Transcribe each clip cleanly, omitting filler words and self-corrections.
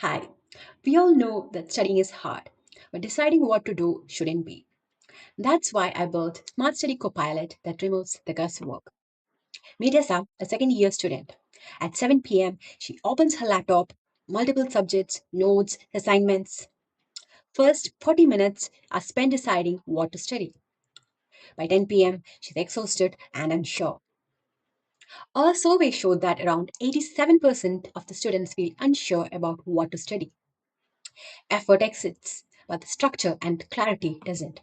Hi. We all know that studying is hard, but deciding what to do shouldn't be. That's why I built Smart Study Copilot that removes the guesswork. Meet Asa, a second year student. At 7 p.m., she opens her laptop, multiple subjects, notes, assignments. First 40 minutes are spent deciding what to study. By 10 p.m., she's exhausted and unsure. A survey showed that around 87% of the students feel unsure about what to study. Effort exists, but the structure and clarity isn't.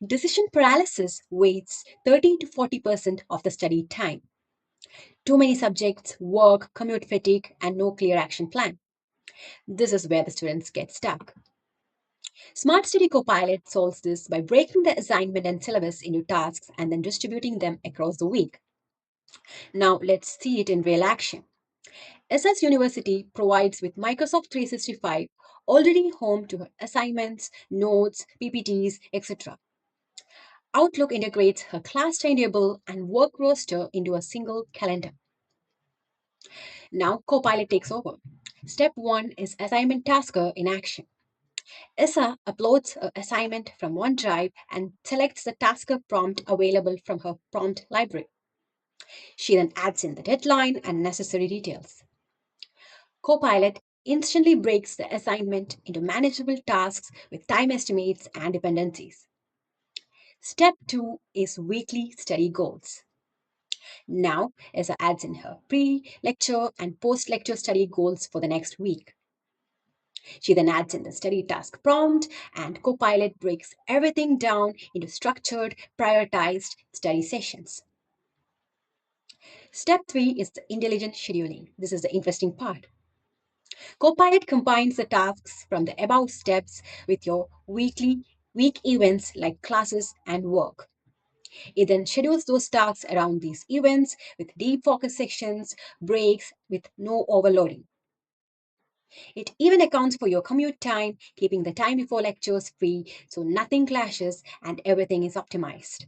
Decision paralysis wastes 30 to 40% of the study time. Too many subjects, work, commute fatigue, and no clear action plan. This is where the students get stuck. Smart Study Copilot solves this by breaking the assignment and syllabus into tasks and then distributing them across the week. Now let's see it in real action. SS University provides with Microsoft 365 already home to assignments, notes, PPTs, etc. Outlook integrates her class timetable and work roster into a single calendar. Now Copilot takes over. Step 1 is assignment tasker in action. Issa uploads her assignment from OneDrive and selects the tasker prompt available from her prompt library. She then adds in the deadline and necessary details. Copilot instantly breaks the assignment into manageable tasks with time estimates and dependencies. Step 2 is weekly study goals. Now, Esa adds in her pre lecture and post lecture study goals for the next week. She then adds in the study task prompt, and Copilot breaks everything down into structured, prioritized study sessions. Step 3 is the intelligent scheduling. This is the interesting part. Copilot combines the tasks from the above steps with your week events like classes and work. It then schedules those tasks around these events with deep focus sections, breaks with no overloading. It even accounts for your commute time, keeping the time before lectures free so nothing clashes and everything is optimized.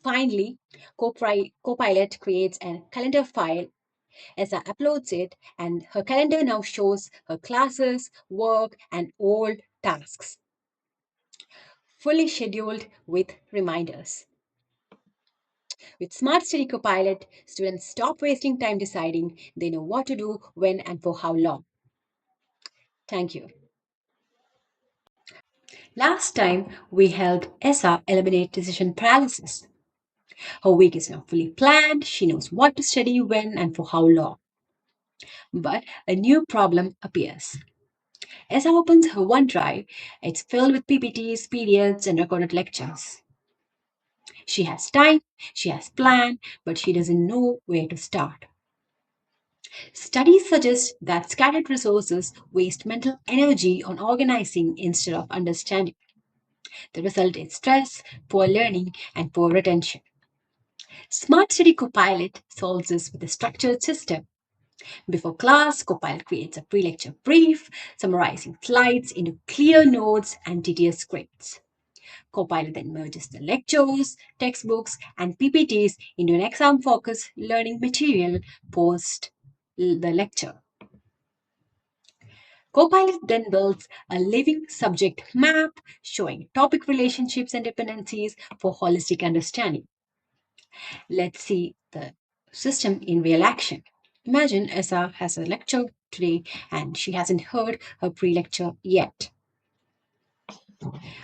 Finally, Copilot creates a calendar file as I uploads it, and her calendar now shows her classes, work, and all tasks, fully scheduled with reminders. With Smart Study Copilot, students stop wasting time deciding. They know what to do, when, and for how long. Thank you. Last time, we helped Essa eliminate decision paralysis. Her week is now fully planned. She knows what to study, when, and for how long. But a new problem appears. Essa opens her OneDrive. It's filled with PPTs, PDFs, and recorded lectures. She has time, she has plan, but she doesn't know where to start. Studies suggest that scattered resources waste mental energy on organizing instead of understanding. The result is stress, poor learning, and poor retention. Smart Study Copilot solves this with a structured system. Before class, Copilot creates a pre lecture brief, summarizing slides into clear notes and tedious scripts. Copilot then merges the lectures, textbooks, and PPTs into an exam focused learning material post the lecture. Copilot then builds a living subject map showing topic relationships and dependencies for holistic understanding. Let's see the system in real action. Imagine Esa has a lecture today and she hasn't heard her pre lecture yet.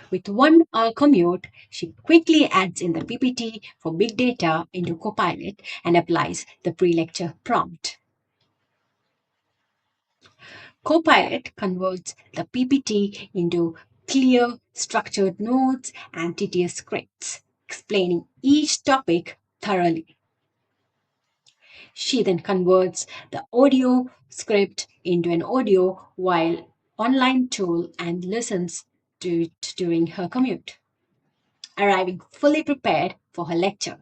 With 1 hour commute, she quickly adds in the PPT for big data into Copilot and applies the pre lecture prompt. Copilot converts the PPT into clear, structured notes and tedious scripts, explaining each topic thoroughly. She then converts the audio script into an audio while online tool and listens to it during her commute, arriving fully prepared for her lecture.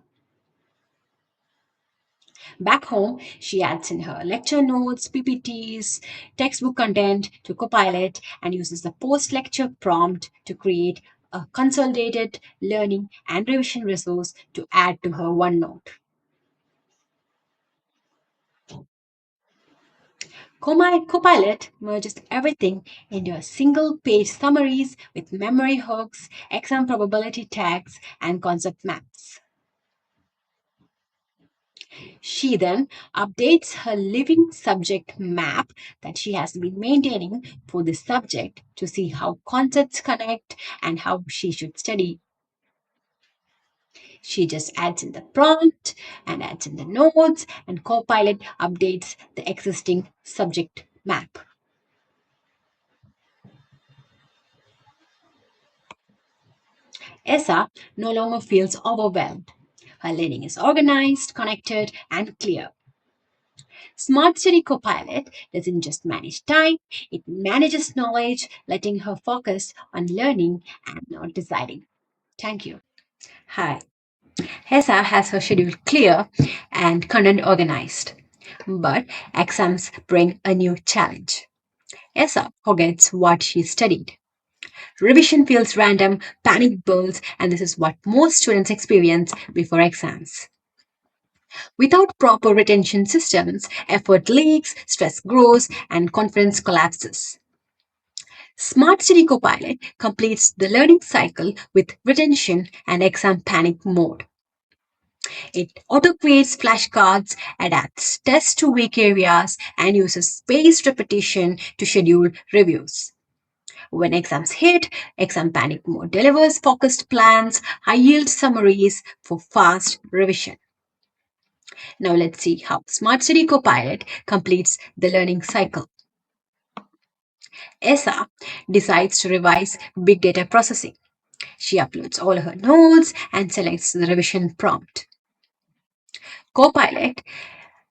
Back home, she adds in her lecture notes, PPTs, textbook content to Copilot and uses the post lecture prompt to create a consolidated learning and revision resource to add to her OneNote. Copilot merges everything into a single page summaries with memory hooks, exam probability tags, and concept maps. She then updates her living subject map that she has been maintaining for this subject to see how concepts connect and how she should study. She just adds in the prompt and adds in the notes, and Copilot updates the existing subject map. Essa no longer feels overwhelmed. Her learning is organized, connected, and clear. Smart Study Copilot doesn't just manage time, it manages knowledge, letting her focus on learning and not deciding. Thank you. Hi. Hesa has her schedule clear and content organized. But exams bring a new challenge. Esa forgets what she studied. Revision feels random, panic builds, and this is what most students experience before exams. Without proper retention systems, effort leaks, stress grows, and confidence collapses. Smart Study Copilot completes the learning cycle with retention and exam panic mode. It auto creates flashcards, adapts tests to weak areas, and uses spaced repetition to schedule reviews. When exams hit, exam panic mode delivers focused plans, high yield summaries for fast revision. Now let's see how Smart Study Copilot completes the learning cycle. ESA decides to revise big data processing. She uploads all her notes and selects the revision prompt. Copilot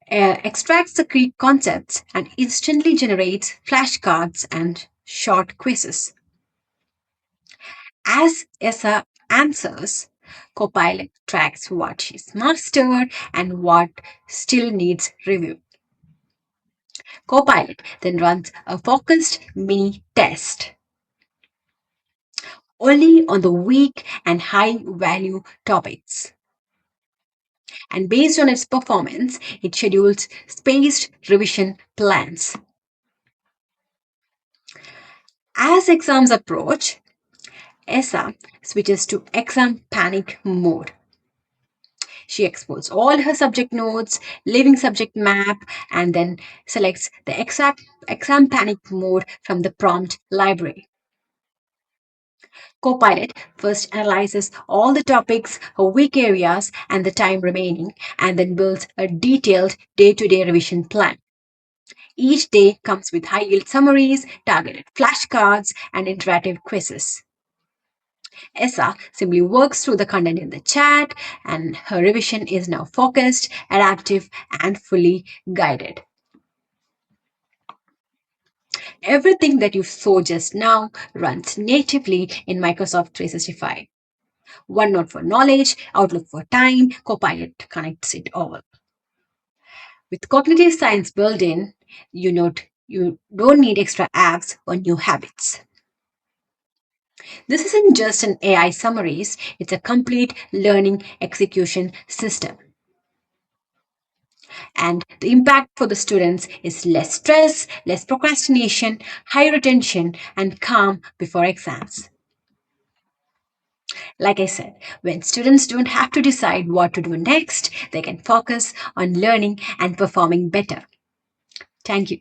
extracts the key concepts and instantly generates flashcards and short quizzes. As ESA answers, Copilot tracks what she's mastered and what still needs review. Copilot then runs a focused mini test only on the weak and high value topics. And based on its performance, it schedules spaced revision plans. As exams approach, ESA switches to exam panic mode. She exports all her subject notes, living subject map, and then selects the exact exam panic mode from the prompt library. Copilot first analyzes all the topics, her weak areas, and the time remaining, and then builds a detailed day to day revision plan. Each day comes with high yield summaries, targeted flashcards, and interactive quizzes. Essa simply works through the content in the chat, and her revision is now focused, adaptive, and fully guided. Everything that you saw just now runs natively in Microsoft 365. OneNote for knowledge, Outlook for time, Copilot connects it all. With cognitive science built in, you don't need extra apps or new habits. This isn't just an AI summaries, it's a complete learning execution system. And the impact for the students is less stress, less procrastination, high retention, and calm before exams. Like I said, when students don't have to decide what to do next, they can focus on learning and performing better. Thank you.